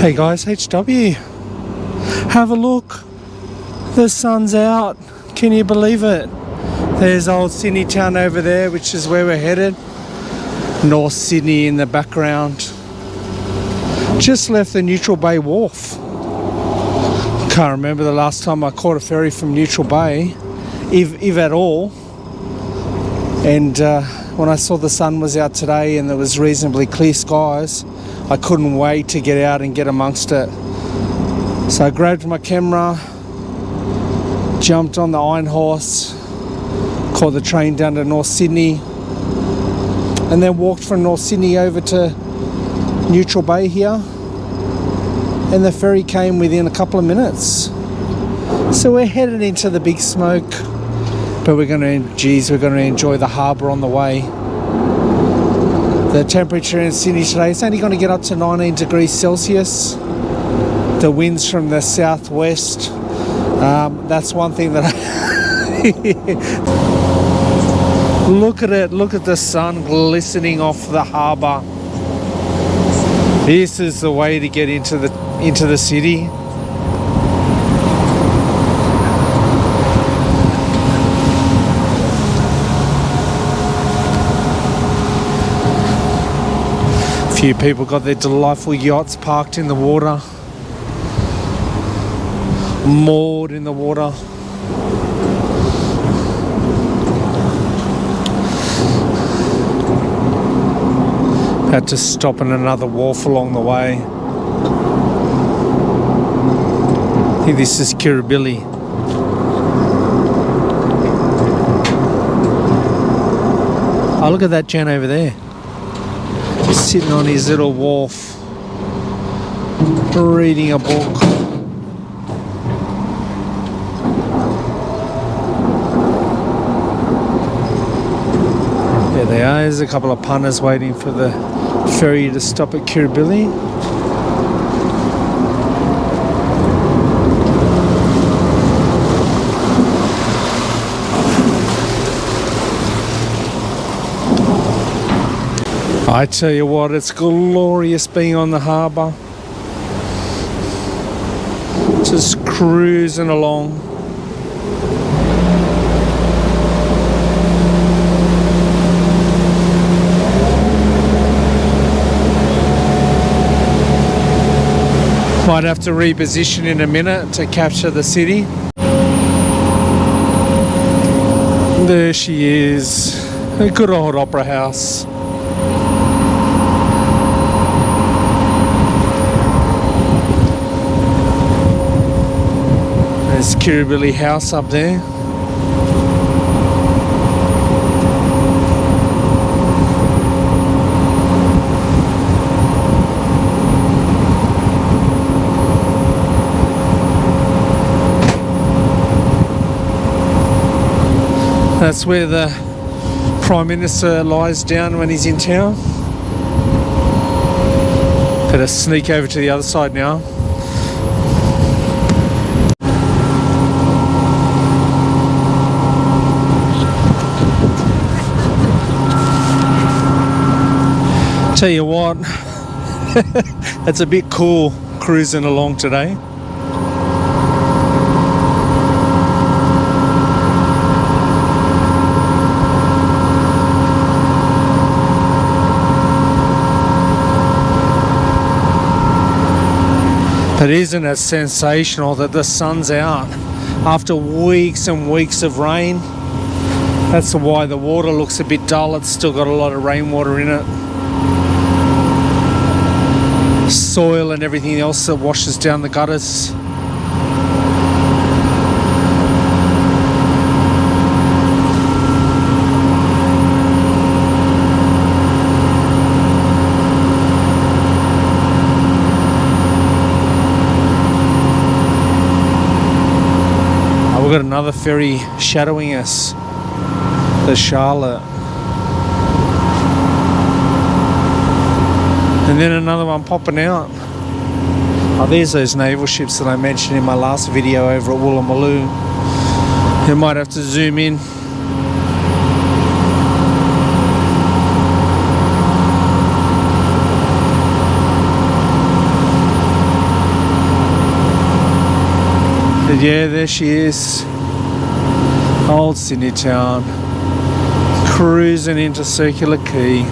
Hey guys, HW. Have a look. The sun's out. Can you believe it? There's old Sydney town over there, which is where we're headed. North Sydney in the background. Just left the Neutral Bay Wharf. Can't remember the last time I caught a ferry from Neutral Bay, if at all. And when I saw the sun was out today and there was reasonably clear skies, I couldn't wait to get out and get amongst it. So I grabbed my camera, jumped on the Iron Horse, caught the train down to North Sydney, and then walked from North Sydney over to Neutral Bay here. And the ferry came within a couple of minutes. So we're headed into the big smoke, but we're going to enjoy the harbour on the way. The temperature in Sydney today is only going to get up to 19 degrees Celsius. The wind's from the southwest. That's one thing that look at it, look at the sun glistening off the harbour. This is the way to get into the city. Few people got their delightful yachts parked in the water, moored in the water. Had to stop in another wharf along the way. I think this is Kirribilli. Oh, look at that gent over there. Sitting on his little wharf, reading a book. There they are. There's a couple of punters waiting for the ferry to stop at Kirribilli. I tell you what, it's glorious being on the harbour. Just cruising along. Might have to reposition in a minute to capture the city. There she is, a good old opera house. There's Kirribilli House up there. That's where the Prime Minister lies down when he's in town. Better sneak over to the other side now. Tell you what, it's a bit cool cruising along today. But isn't it sensational that the sun's out after weeks and weeks of rain? That's why the water looks a bit dull. It's still got a lot of rainwater in it. Soil and everything else that washes down the gutters. Oh, we've got another ferry shadowing us, the Charlotte. And then another one popping out. Oh, there's those naval ships that I mentioned in my last video over at Woolloomooloo. You might have to zoom in. But yeah, there she is. Old Sydney town. Cruising into Circular Quay.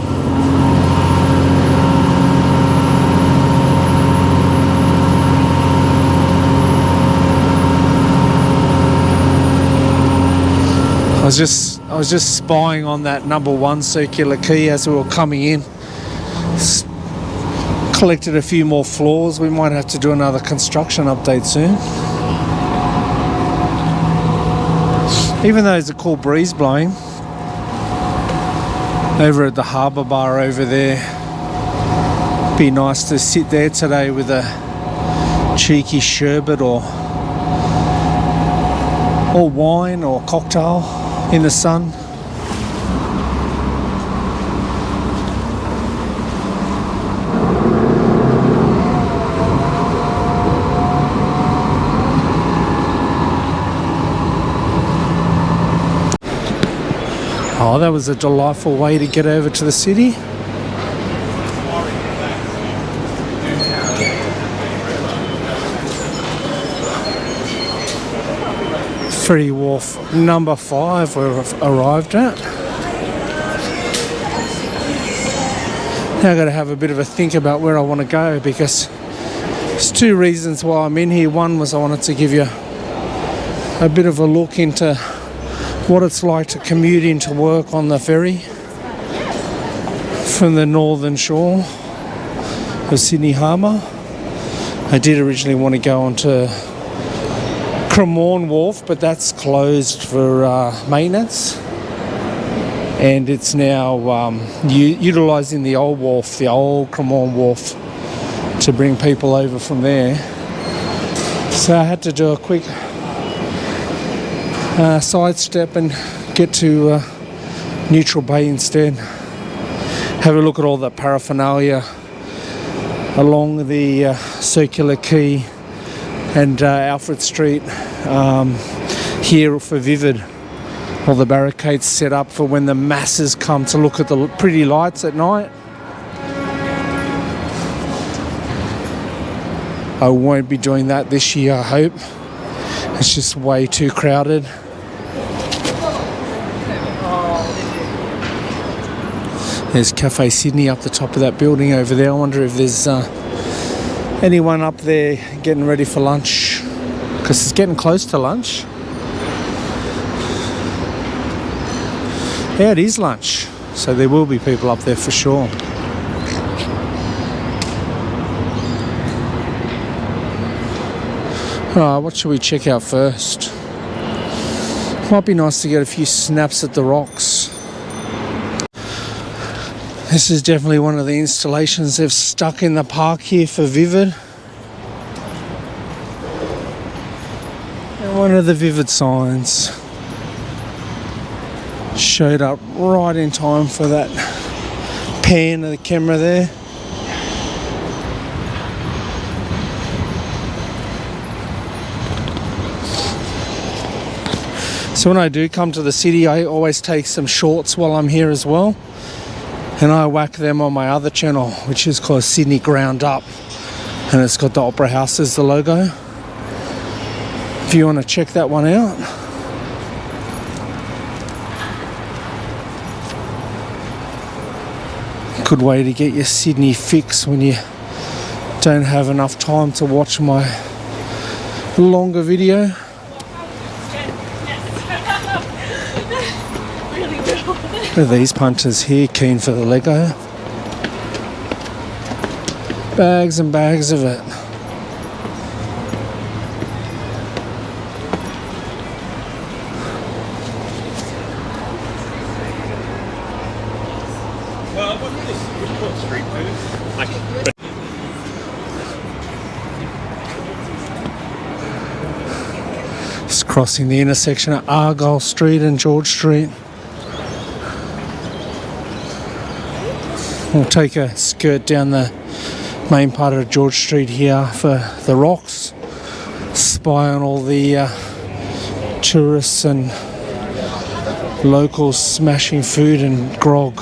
I was just spying on that number 1 Circular Quay as we were coming in. Collected a few more floors. We might have to do another construction update soon. Even though there's a cool breeze blowing over at the harbour bar over there, be nice to sit there today with a cheeky sherbet or wine or cocktail in the sun. Oh, that was a delightful way to get over to the city. Ferry Wharf number 5 we've arrived at. Now I've got to have a bit of a think about where I want to go, because there's 2 reasons why I'm in here. One was I wanted to give you a bit of a look into what it's like to commute into work on the ferry from the northern shore of Sydney Harbour. I did originally want to go onto Circular Wharf, but that's closed for maintenance, and it's now utilising the old wharf, the old Circular Wharf, to bring people over from there. So I had to do a quick sidestep and get to Neutral Bay instead. Have a look at all the paraphernalia along the Circular Quay and Alfred Street here for Vivid. All the barricades set up for when the masses come to look at the pretty lights at night. I won't be doing that this year, I hope. It's just way too crowded. There's Cafe Sydney up the top of that building over there. I wonder if there's anyone up there getting ready for lunch, because it's getting close to lunch. Yeah, it is lunch, so there will be people up there for sure. Alright, what should we check out first? Might be nice to get a few snaps at the rocks. This is definitely one of the installations they've stuck in the park here for Vivid. And one of the Vivid signs showed up right in time for that pan of the camera there. So when I do come to the city, I always take some shorts while I'm here as well. And I whack them on my other channel, which is called Sydney Ground Up. And it's got the Opera House as the logo. If you want to check that one out. Good way to get your Sydney fix when you don't have enough time to watch my longer video. Look at these punters here, keen for the Lego. Bags and bags of it. Just crossing the intersection of Argyle Street and George Street. We'll take a skirt down the main part of George Street here for the rocks. Spy on all the tourists and locals smashing food and grog.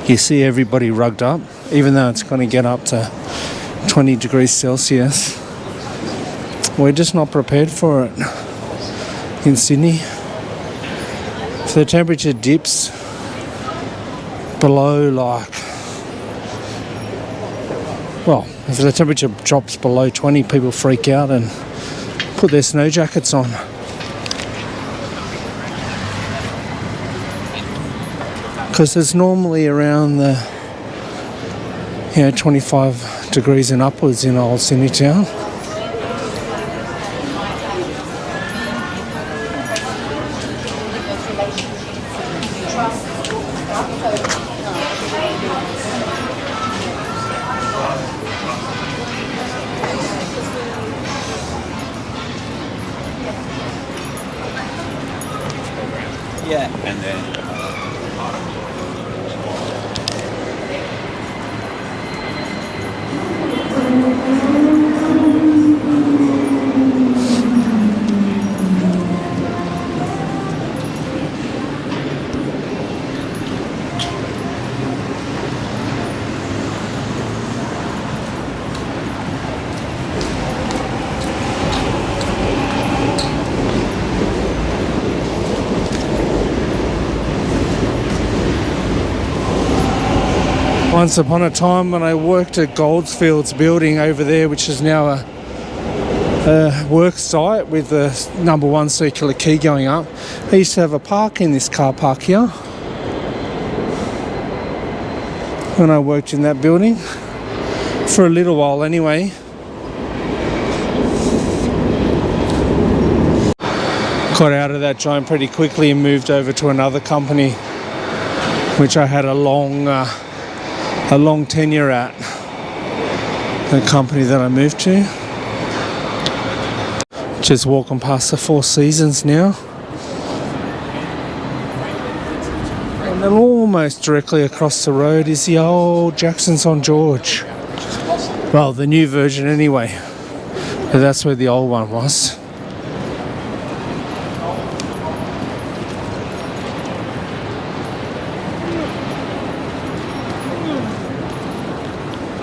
You see everybody rugged up, even though it's going to get up to 20 degrees Celsius. We're just not prepared for it in Sydney. If the temperature dips below if the temperature drops below 20, people freak out and put their snow jackets on. Because it's normally around the 25 degrees and upwards in old Sydney town. Yeah, and then once upon a time when I worked at Goldfields building over there, which is now a work site with the #1 Circular Quay going up, I used to have a park in this car park here when I worked in that building for a little while anyway. Got out of that joint pretty quickly and moved over to another company which I had a long tenure at, the company that I moved to. Just walking past the Four Seasons now. And then almost directly across the road is the old Jackson's on George. Well, the new version anyway. But that's where the old one was.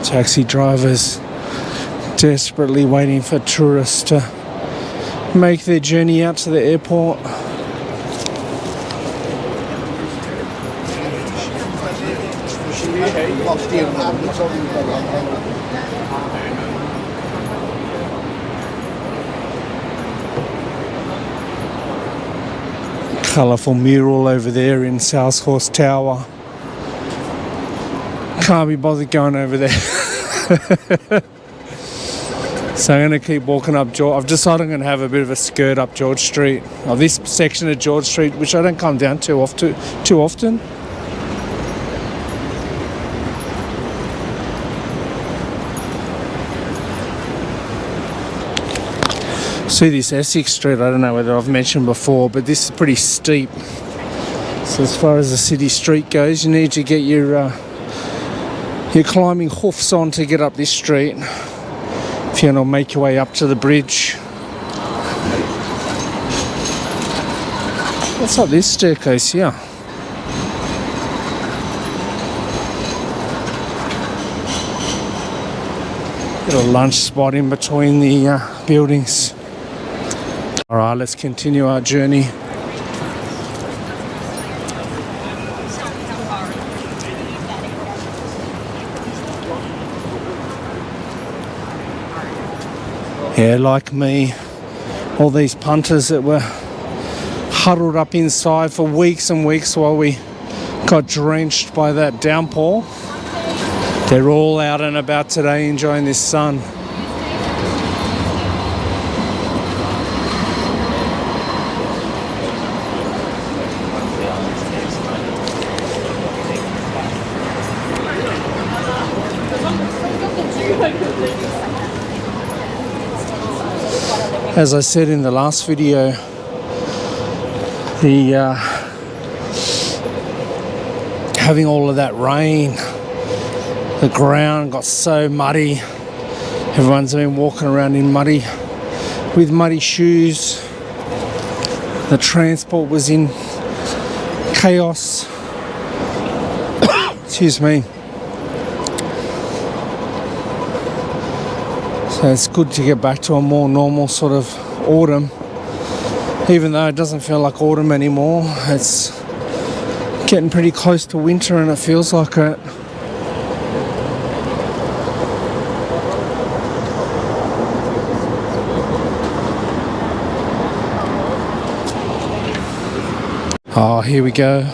Taxi drivers desperately waiting for tourists to make their journey out to the airport. Colourful mural over there in Southhorse Tower. Can't be bothered going over there. So I'm going to keep walking up George. I've decided I'm going to have a bit of a skirt up George Street, or this section of George Street, which I don't come down too often. See this Essex Street, I don't know whether I've mentioned before, but this is pretty steep. So as far as the city street goes, you need to get your climbing hoofs on to get up this street if you're going to make your way up to the bridge. What's up this staircase here? Got a lunch spot in between the buildings. Alright, let's continue our journey. Yeah, like me, all these punters that were huddled up inside for weeks and weeks while we got drenched by that downpour. They're all out and about today enjoying this sun. As I said in the last video, having all of that rain, the ground got so muddy. Everyone's been walking around in muddy, with muddy shoes. The transport was in chaos. Excuse me. So it's good to get back to a more normal sort of autumn. Even though it doesn't feel like autumn anymore, it's getting pretty close to winter and it feels like it. Oh, here we go.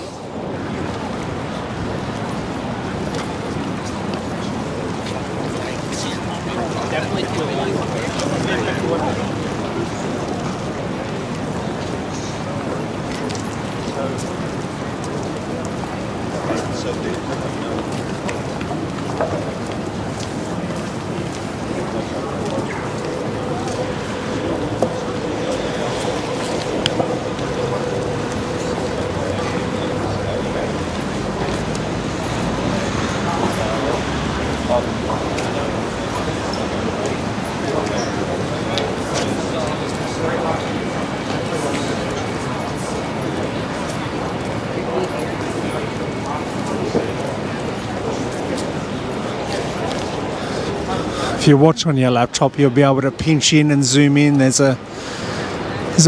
If you watch on your laptop, you'll be able to pinch in and zoom in. There's a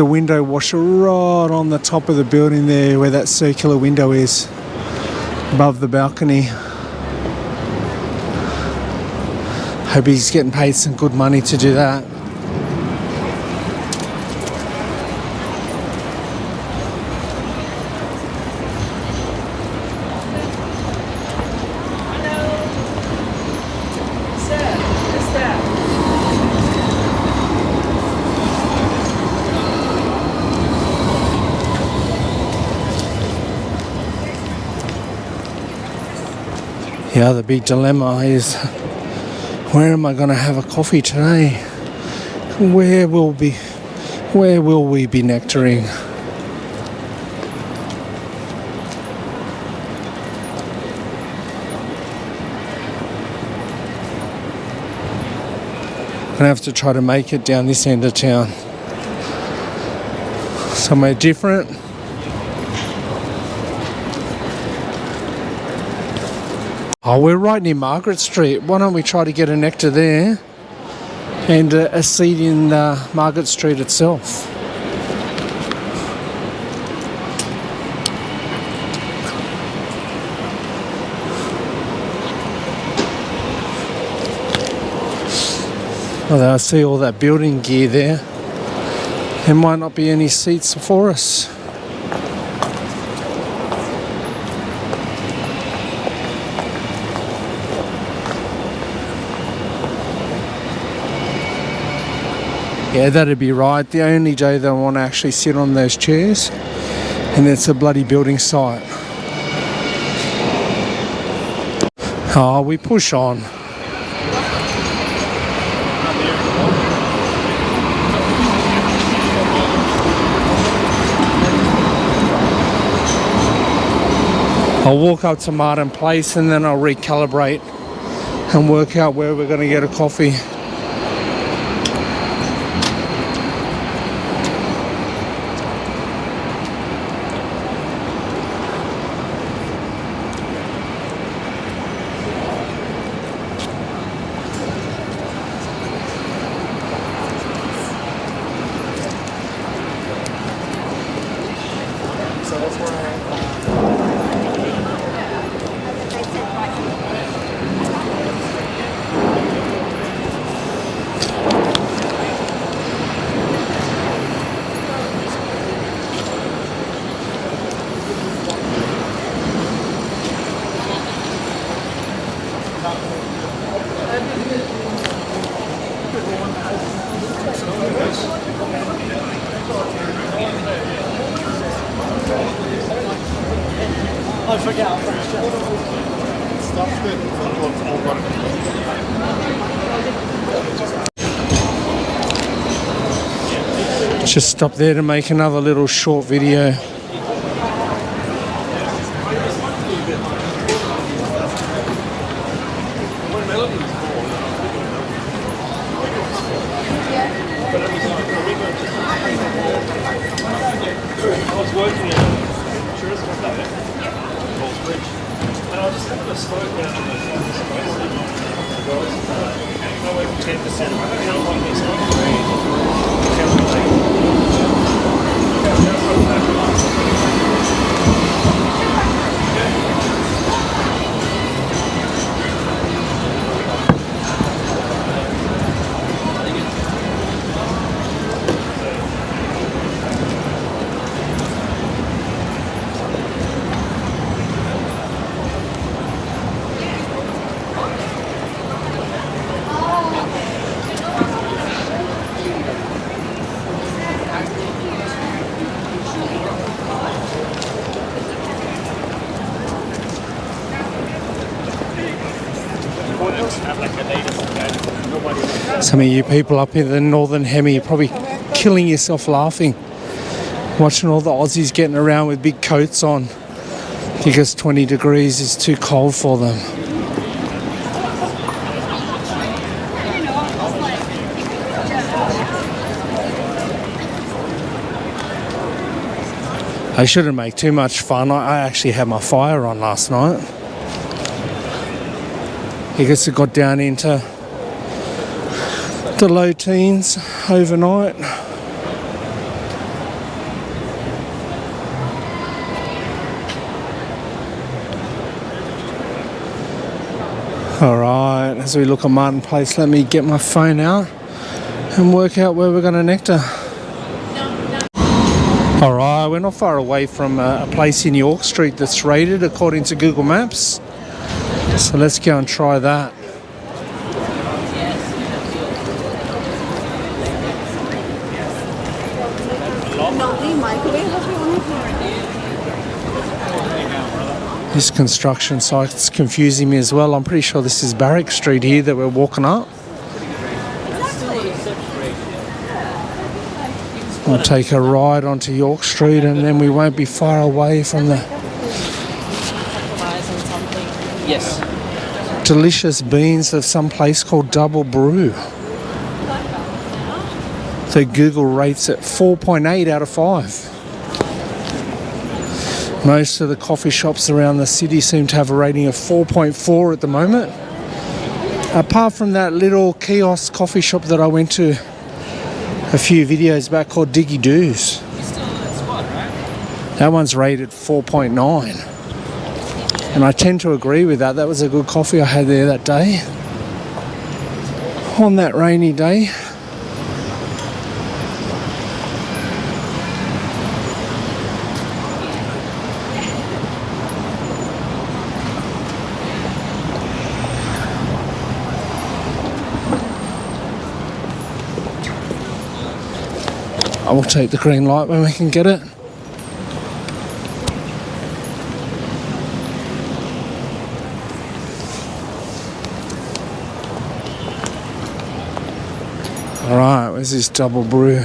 window washer right on the top of the building there where that circular window is, above the balcony. Hope he's getting paid some good money to do that. The other big dilemma is, where am I going to have a coffee today? Where will we be nectaring? I'm gonna have to try to make it down this end of town, somewhere different. Oh, we're right near Margaret Street. Why don't we try to get a nectar there and a seat in Margaret Street itself? Although I see all that building gear there, there might not be any seats for us. Yeah, that'd be right. The only day they want to actually sit on those chairs, and it's a bloody building site. Oh, we push on. I'll walk up to Martin Place and then I'll recalibrate and work out where we're going to get a coffee. Just stop there to make another little short video. Some of you people up in the northern hemi are probably killing yourself laughing, watching all the Aussies getting around with big coats on because 20 degrees is too cold for them. I shouldn't make too much fun. I actually had my fire on last night because it got down into the low teens overnight. Alright, as we look at Martin Place, let me get my phone out and work out where we're going to nectar. Alright, we're not far away from a place in York Street that's rated according to Google Maps. So let's go and try that. This construction site's confusing me as well. I'm pretty sure this is Barrack Street here that we're walking up. We'll take a ride onto York Street and then we won't be far away from the delicious beans of some place called Double Brew. The Google rates it 4.8 out of 5. Most of the coffee shops around the city seem to have a rating of 4.4 at the moment. Apart from that little kiosk coffee shop that I went to a few videos back called Diggy Doos. That one's rated 4.9. And I tend to agree with that. That was a good coffee I had there that day. On that rainy day. I will take the green light when we can get it. Alright, where's this Double Brew?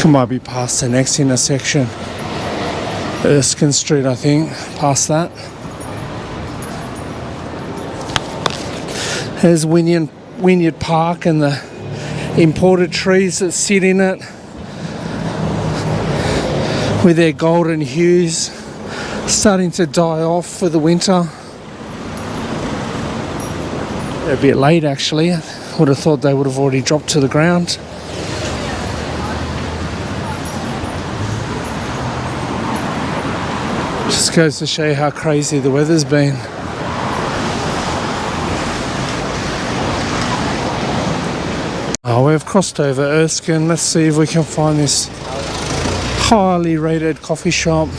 Might be past the next intersection. Erskine Street, I think, past that. There's Wynyard Park and the imported trees that sit in it with their golden hues starting to die off for the winter. They're a bit late actually. I would have thought they would have already dropped to the ground. Just goes to show you how crazy the weather's been. Oh, we've crossed over Erskine. Let's see if we can find this highly rated coffee shop.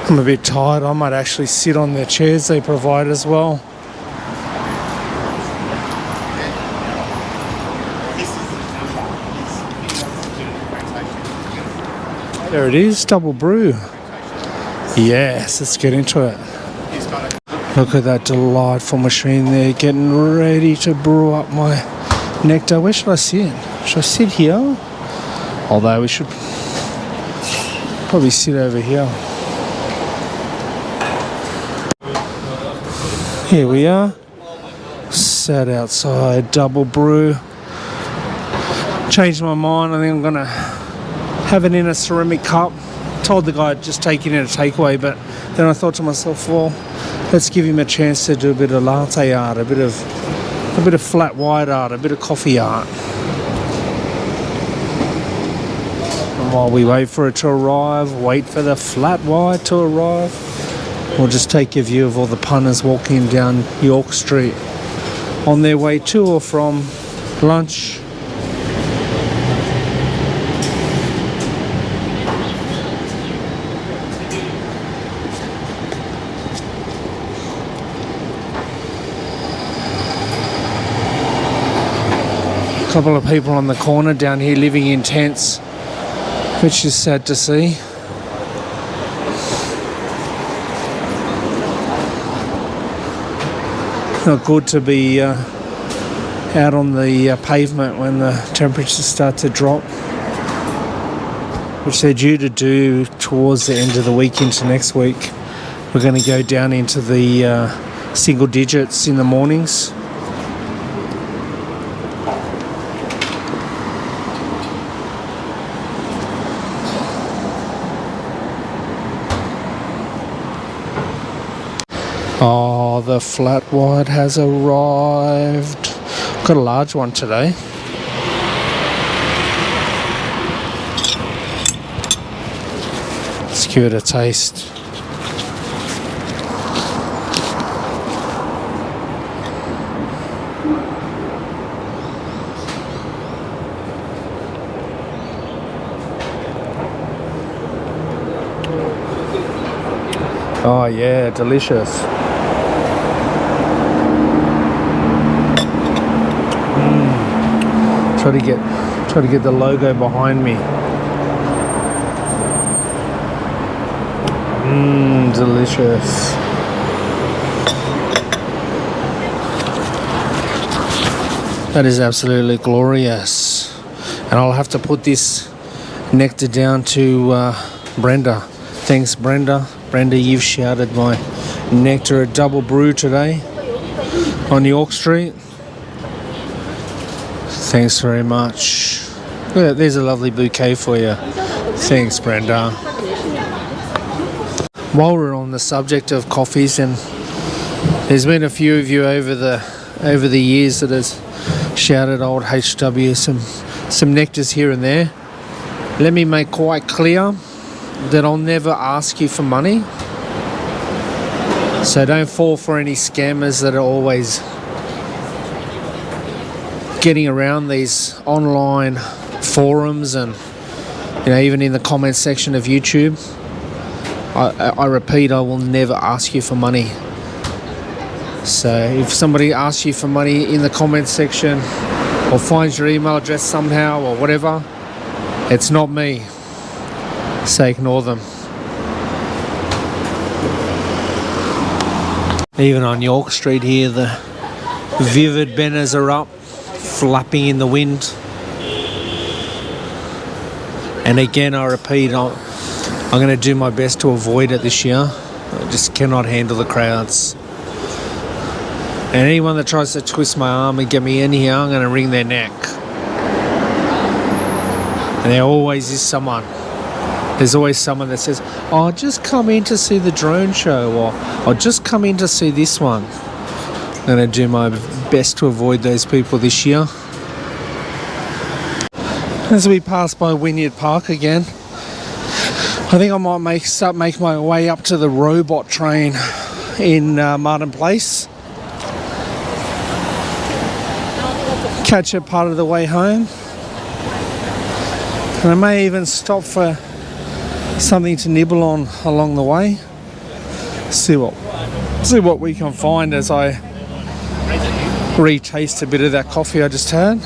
I'm a bit tired. I might actually sit on their chairs they provide as well. There it is, double brew. Yes, let's get into it. Look at that delightful machine there, getting ready to brew up my nectar. Where should I sit? Should I sit here? Although we should probably sit over here. Here we are, sat outside, double brew. Changed my mind, I think I'm gonna have it in a ceramic cup. Told the guy I'd just take it in a takeaway, but then I thought to myself, well, let's give him a chance to do a bit of latte art, a bit of flat white art, a bit of coffee art. And while we wait for it to arrive, wait for the flat white to arrive, we'll just take a view of all the punters walking down York Street on their way to or from lunch. A couple of people on the corner down here living in tents, which is sad to see. Not good to be out on the pavement when the temperatures start to drop, which they're due to do towards the end of the week into next week. We're going to go down into the single digits in the mornings. Oh, the flat white has arrived. Got a large one today. Let's give it a taste. Oh yeah, delicious. Try to get the logo behind me. Delicious. That is absolutely glorious. And I'll have to put this nectar down to Brenda. Thanks, Brenda. Brenda, you've shouted my nectar a double brew today on York Street. Thanks very much. Look, there's a lovely bouquet for you. Thanks, Brenda. While we're on the subject of coffees, and there's been a few of you over the years that has shouted old HW some nectars here and there. Let me make quite clear that I'll never ask you for money. So don't fall for any scammers that are always getting around these online forums and, you know, even in the comments section of YouTube. I repeat, I will never ask you for money. So if somebody asks you for money in the comments section or finds your email address somehow or whatever, it's not me. So ignore them. Even on York Street here, the vivid banners are up, flapping in the wind. And again, I repeat, I'm going to do my best to avoid it this year. I just cannot handle the crowds. And anyone that tries to twist my arm and get me in here, I'm going to wring their neck. And there always is someone. There's always someone that says, oh, just come in to see the drone show, or just come in to see this one. I'm going to do my best to avoid those people this year. As we pass by Wynyard Park again, I think I might start making my way up to the robot train in Martin Place. Catch it part of the way home. And I may even stop for something to nibble on along the way. See what we can find as I retaste a bit of that coffee I just had.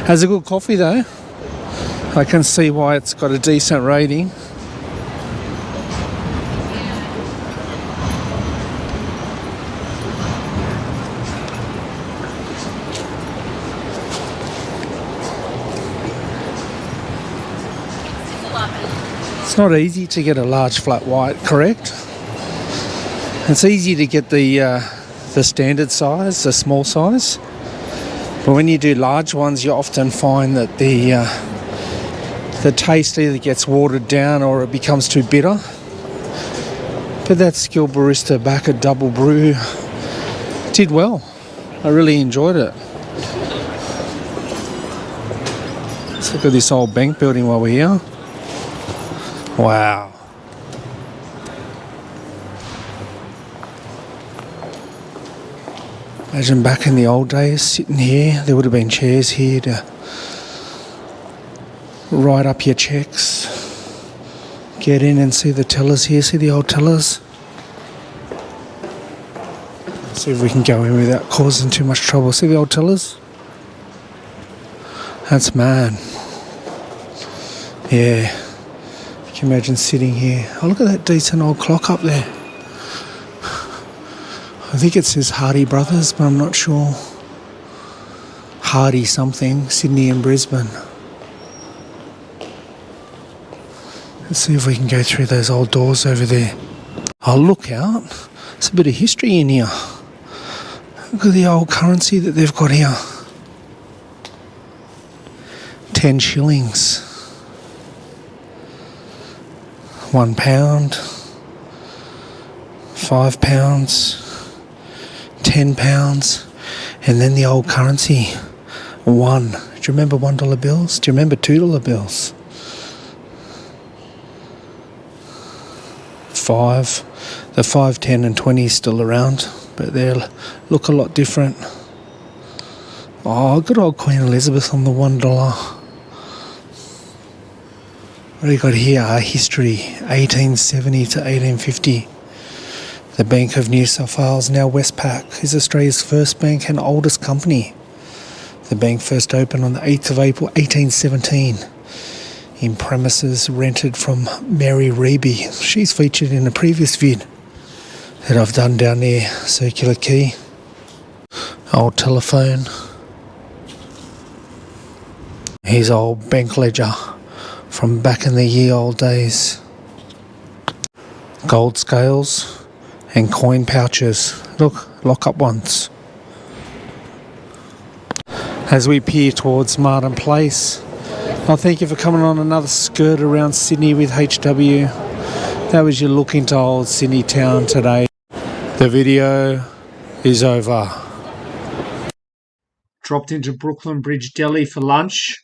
Has a good coffee though. I can see why it's got a decent rating. It's not easy to get a large flat white, correct? It's easy to get the standard size, the small size. But when you do large ones, you often find that the taste either gets watered down or it becomes too bitter. But that skilled barista back at Double Brew did well. I really enjoyed it. Let's look at this old bank building while we're here. Wow. Imagine back in the old days, sitting here, there would have been chairs here to write up your checks. Get in and see the tellers here, see the old tellers. See if we can go in without causing too much trouble. See the old tellers? That's mad. Yeah. You can imagine sitting here. Oh, look at that decent old clock up there. I think it says Hardy Brothers, but I'm not sure. Hardy something, Sydney and Brisbane. Let's see if we can go through those old doors over there. Oh, look out. There's a bit of history in here. Look at the old currency that they've got here. 10 shillings. £1, £5, £10, and then the old currency, one. Do you remember $1 bills? Do you remember $2 bills? 5, the 5, 10 and 20 is still around, but they look a lot different. Oh, good old Queen Elizabeth on the $1. What do you got here? Our history, 1870 to 1850. The Bank of New South Wales, now Westpac, is Australia's first bank and oldest company. The bank first opened on the 8th of April 1817 in premises rented from Mary Reeby. She's featured in a previous vid that I've done down there, Circular Quay. Old telephone. Here's old bank ledger from back in the ye old days. Gold scales and coin pouches. Look, lock-up ones. As we peer towards Martin Place, I thank you for coming on another skirt around Sydney with HW. That was your look into old Sydney town today. The video is over. Dropped into Brooklyn Bridge Deli for lunch.